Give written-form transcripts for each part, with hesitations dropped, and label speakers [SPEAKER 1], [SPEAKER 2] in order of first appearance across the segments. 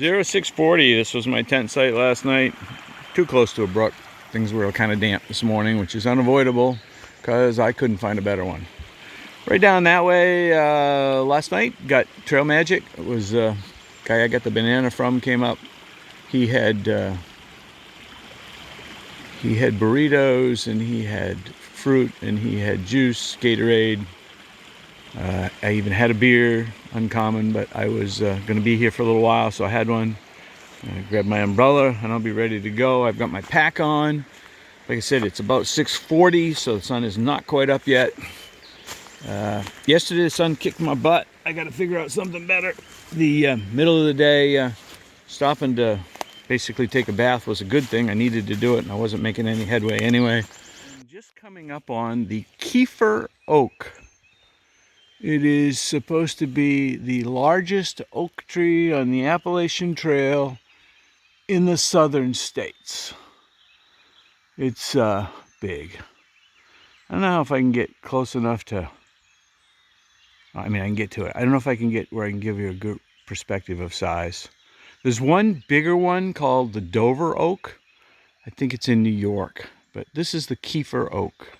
[SPEAKER 1] 0640, this was my tent site last night. Too close to a brook. Things were kind of damp this morning, which is unavoidable because I couldn't find a better one. Right down that way last night, got Trail Magic. It was a guy I got the banana from, came up. He had burritos, and he had fruit, and he had juice, Gatorade. I even had a beer, uncommon, but I was going to be here for a little while, so I had one. I grabbed my umbrella, and I'll be ready to go. I've got my pack on. Like I said, it's about 6:40, so the sun is not quite up yet. Yesterday, the sun kicked my butt. I got to figure out something better. The middle of the day, stopping to basically take a bath was a good thing. I needed to do it, and I wasn't making any headway anyway. I'm just coming up on the KEEFER oak. It is supposed to be the largest oak tree on the Appalachian Trail in the southern states. It's big. I don't know if I can get close enough to, I can get to it. I don't know if I can get where I can give you a good perspective of size. There's one bigger one called the Dover oak. I think it's in New York, but this is the KEEFER oak.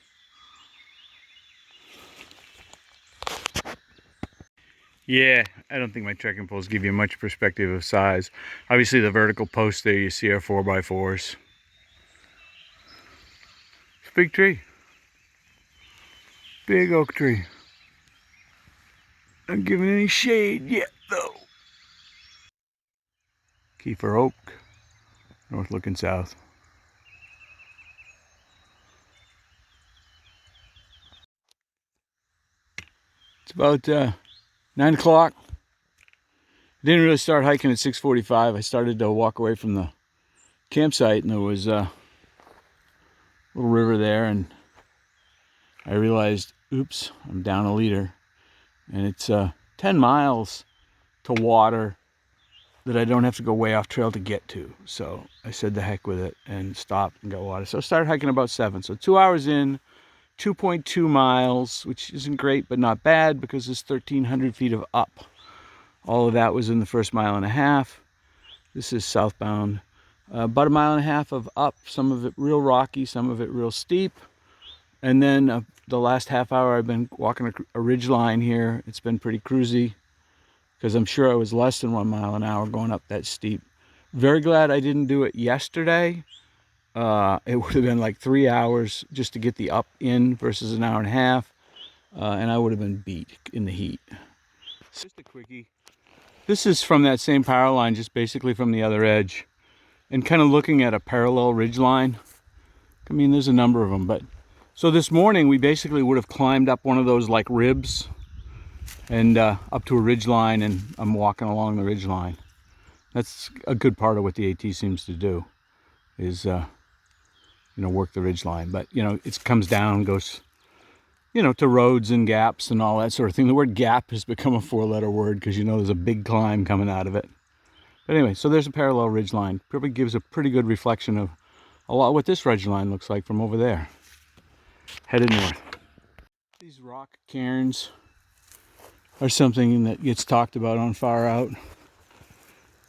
[SPEAKER 1] Yeah, I don't think my trekking poles give you much perspective of size. Obviously the vertical posts there you see are 4x4s. It's a big tree. Big oak tree. Not giving any shade yet though. KEEFER oak, north looking south. It's about 9 o'clock. I didn't really start hiking at 6:45. I started to walk away from the campsite, and there was a little river there, and I realized, oops, I'm down a liter. And it's 10 miles to water that I don't have to go way off trail to get to. So I said the heck with it and stopped and got water. So I started hiking about 7. So 2 hours in, 2.2 miles, which isn't great, but not bad because it's 1,300 feet of up. All of that was in the first mile and a half. This is southbound. About a mile and a half of up, some of it real rocky, some of it real steep. And then the last half hour I've been walking a ridge line here. It's been pretty cruisy because I'm sure I was less than 1 mile an hour going up that steep. Very glad I didn't do it yesterday. It would have been like 3 hours just to get the up in versus an hour and a half. And I would have been beat in the heat. Just a quickie. This is from that same power line, just basically from the other edge. And kind of looking at a parallel ridge line. I mean, there's a number of them, but so this morning we basically would have climbed up one of those like ribs and up to a ridge line, and I'm walking along the ridge line. That's a good part of what the AT seems to do, is work the ridge line. But it comes down, goes to roads and gaps and all that sort of thing. The word gap has become a 4-letter word because there's a big climb coming out of it. But anyway, so there's a parallel ridge line. Probably gives a pretty good reflection of a lot what this ridge line looks like from over there. Headed north. These rock cairns are something that gets talked about on Far Out.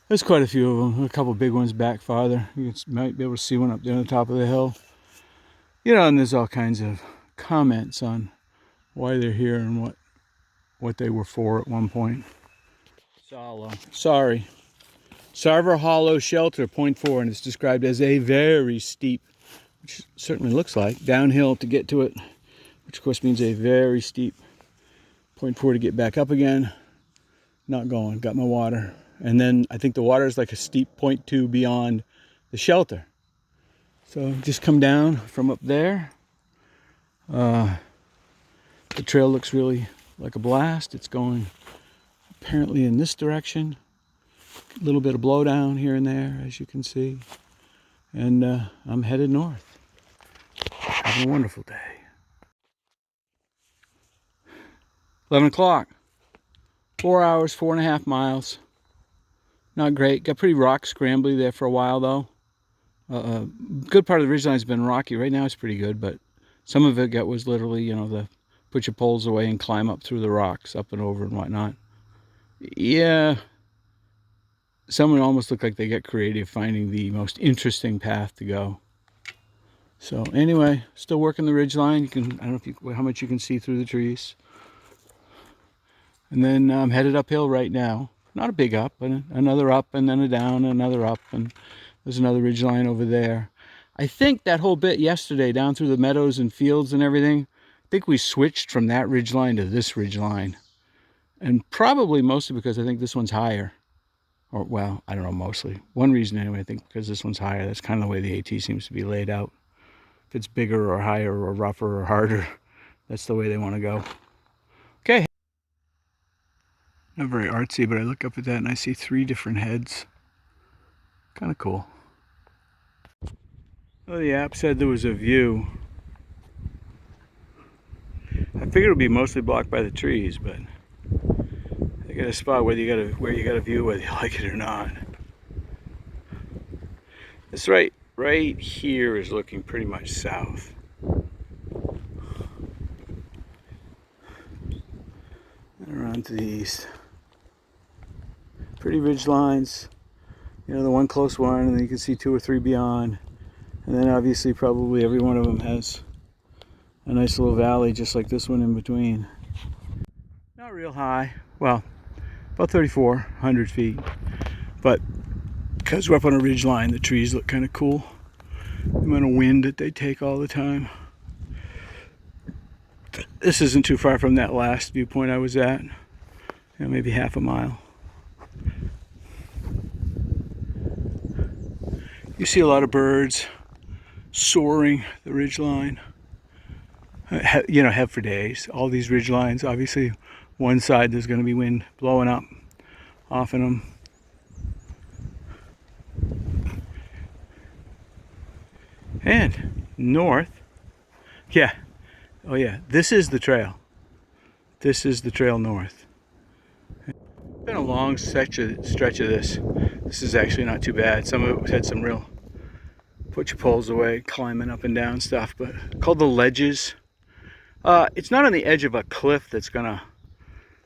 [SPEAKER 1] There's quite a few of them. A couple big ones back farther. You might be able to see one up there on the top of the hill. And there's all kinds of comments on why they're here and what they were for at one point. Sorry. Sarver Hollow Shelter, 0.4, and it's described as a very steep, which certainly looks like, downhill to get to it, which of course means a very steep 0.4 to get back up again. Not going, got my water. And then I think the water is like a steep 0.2 beyond the shelter. So just come down from up there. The trail looks really like a blast. It's going apparently in this direction. A little bit of blowdown here and there, as you can see. And I'm headed north. Have a wonderful day. 11 o'clock. 4 hours, 4.5 miles. Not great. Got pretty rock scrambly there for a while, though. Good part of the ridgeline has been rocky. Right now it's pretty good, but some of it was literally, the put your poles away and climb up through the rocks, up and over and whatnot. Yeah. someone almost looked like they get creative finding the most interesting path to go. So anyway, still working the ridge line. You can, I don't know how much you can see through the trees. And then I'm headed uphill right now. Not a big up, but another up, and then a down, another up, and there's another ridge line over there. I think that whole bit yesterday down through the meadows and fields and everything, I think we switched from that ridge line to this ridge line. And probably mostly because I think this one's higher. Or, well, I don't know, mostly. One reason anyway, I think because this one's higher. That's kind of the way the AT seems to be laid out. If it's bigger or higher or rougher or harder, that's the way they want to go. Okay. Not very artsy, but I look up at that and I see 3 different heads. Kind of cool. Well, the app said there was a view. I figured it would be mostly blocked by the trees, but they got a spot where you got a view, whether you like it or not. This right here is looking pretty much south. And around to the east. Pretty ridge lines. You know, the one close one, and then you can see 2 or 3 beyond. And then obviously probably every one of them has a nice little valley just like this one in between. Not real high. Well, about 3,400 feet. But because we're up on a ridge line, the trees look kind of cool. The amount of wind that they take all the time. This isn't too far from that last viewpoint I was at. You know, maybe half a mile. You see a lot of birds soaring the ridge line. You know, have for days. All these ridge lines, obviously one side there's going to be wind blowing up off in them. And north, yeah, oh yeah, this is the trail. This is the trail north. It's been a long stretch of this. This is actually not too bad. Some of it had some real put your poles away, climbing up and down stuff, but called the ledges. It's not on the edge of a cliff that's gonna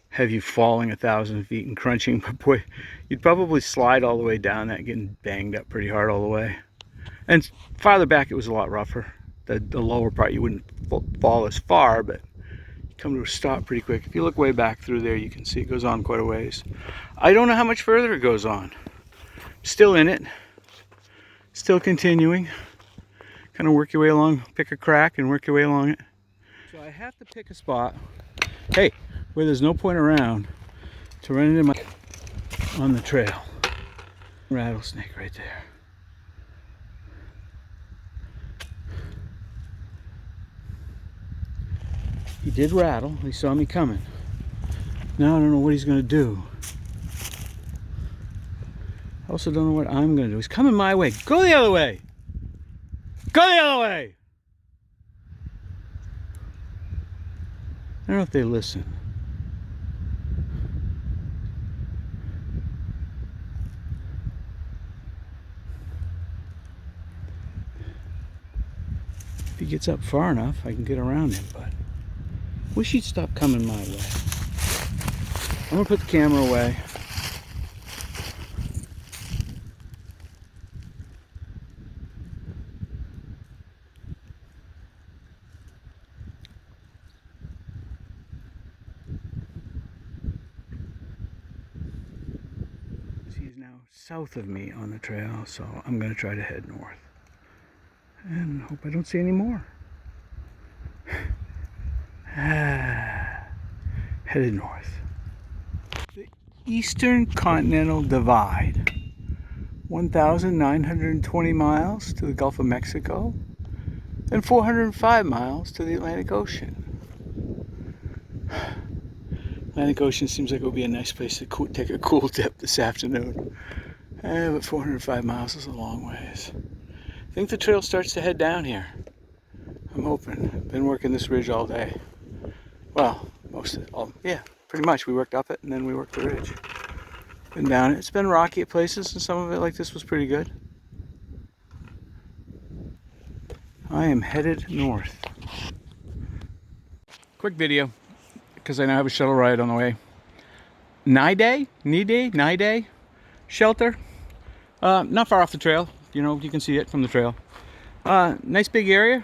[SPEAKER 1] have you falling 1,000 feet and crunching, but boy, you'd probably slide all the way down that, getting banged up pretty hard all the way. And farther back it was a lot rougher. The lower part you wouldn't fall as far, but you come to a stop pretty quick. If you look way back through there, you can see it goes on quite a ways. I don't know how much further it goes on. Still in it. Still continuing. Kind of work your way along, pick a crack and work your way along it. So I have to pick a spot, hey, where there's no point around to run into on the trail. Rattlesnake right there. He did rattle. He saw me coming. Now I don't know what he's going to do. I also don't know what I'm going to do. He's coming my way. Go the other way. Go the other way. I don't know if they listen. If he gets up far enough, I can get around him, but wish he'd stop coming my way. I'm gonna put the camera away. He's now south of me on the trail, so I'm gonna try to head north. And hope I don't see any more. Headed north. The Eastern Continental Divide. 1,920 miles to the Gulf of Mexico and 405 miles to the Atlantic Ocean. Atlantic Ocean seems like it would be a nice place to take a cool dip this afternoon. But 405 miles is a long ways. I think the trail starts to head down here. I'm hoping. I've been working this ridge all day. Well, most of it. Yeah, pretty much. We worked up it and then we worked the ridge. Been down it. It's been rocky at places, and some of it like this was pretty good. I am headed north. Quick video, because I now have a shuttle ride on the way. Nide? shelter. Not far off the trail. You know, you can see it from the trail. Nice big area.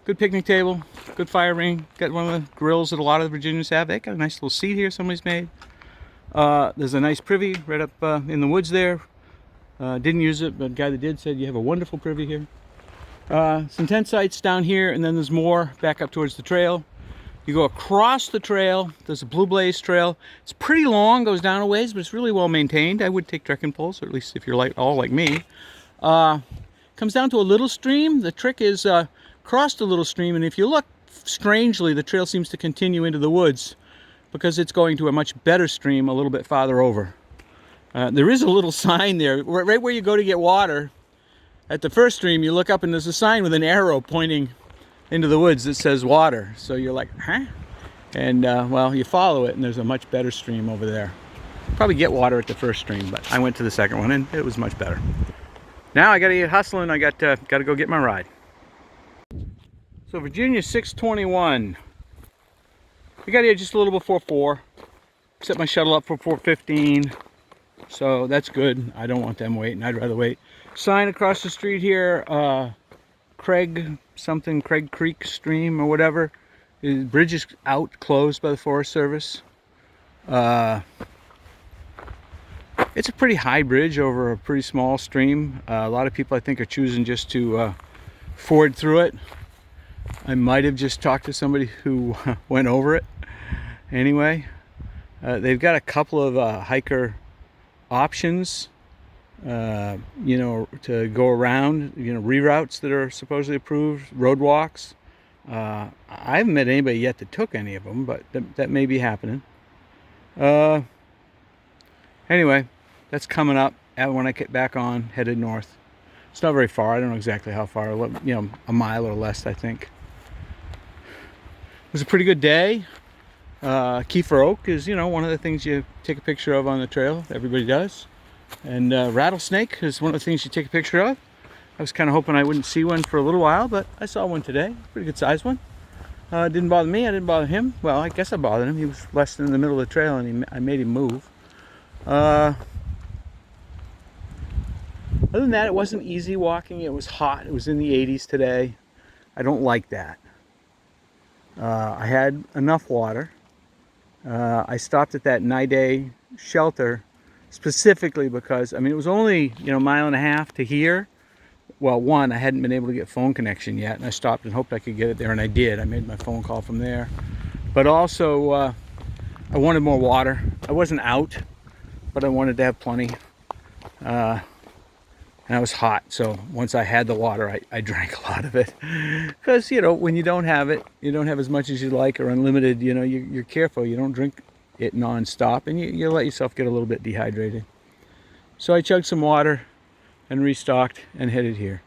[SPEAKER 1] Good picnic table. Good fire ring. Got one of the grills that a lot of the Virginians have. They got a nice little seat here somebody's made. There's a nice privy right up in the woods there. Didn't use it, but the guy that did said you have a wonderful privy here. Some tent sites down here, and then there's more back up towards the trail. You go across the trail. There's a Blue Blaze trail. It's pretty long, goes down a ways, but it's really well maintained. I would take trekking poles, or at least if you're all like me. Comes down to a little stream. The trick is cross the little stream, and if you look strangely, the trail seems to continue into the woods because it's going to a much better stream a little bit farther over. There is a little sign there, right where you go to get water. At the first stream, you look up and there's a sign with an arrow pointing into the woods that says water. So you're like, huh? And well, you follow it and there's a much better stream over there. Probably get water at the first stream, but I went to the second one and it was much better. Now I gotta get hustling. I gotta go get my ride. So Virginia 6:21. We got here just a little before 4. Set my shuttle up for 4:15. So that's good. I don't want them waiting. I'd rather wait. Sign across the street here, Craig Creek Stream or whatever. The bridge is out, closed by the Forest Service. It's a pretty high bridge over a pretty small stream. A lot of people I think are choosing just to ford through it. I might have just talked to somebody who went over it. Anyway, they've got a couple of hiker options, you know, to go around, you know, reroutes that are supposedly approved, road walks. I haven't met anybody yet that took any of them, but that may be happening. Anyway, that's coming up when I get back on, headed north. It's not very far. I don't know exactly how far, you know, a mile or less, I think. It was a pretty good day. KEEFER oak is, you know, one of the things you take a picture of on the trail. Everybody does. And rattlesnake is one of the things you take a picture of. I was kind of hoping I wouldn't see one for a little while, but I saw one today. Pretty good sized one. Didn't bother me. I didn't bother him. Well, I guess I bothered him. He was less than in the middle of the trail, and I made him move. Other than that, it wasn't easy walking. It was hot. It was in the 80s today. I don't like that. I had enough water. I stopped at that Nide shelter specifically because, I mean, it was only, you know, a mile and a half to here. Well, one, I hadn't been able to get phone connection yet, and I stopped and hoped I could get it there, and I did. I made my phone call from there. But also, I wanted more water. I wasn't out, but I wanted to have plenty. And I was hot, so once I had the water, I drank a lot of it. Because, you know, when you don't have it, you don't have as much as you'd like or unlimited, you know, you're careful. You don't drink it non-stop, and you let yourself get a little bit dehydrated. So I chugged some water and restocked and headed here.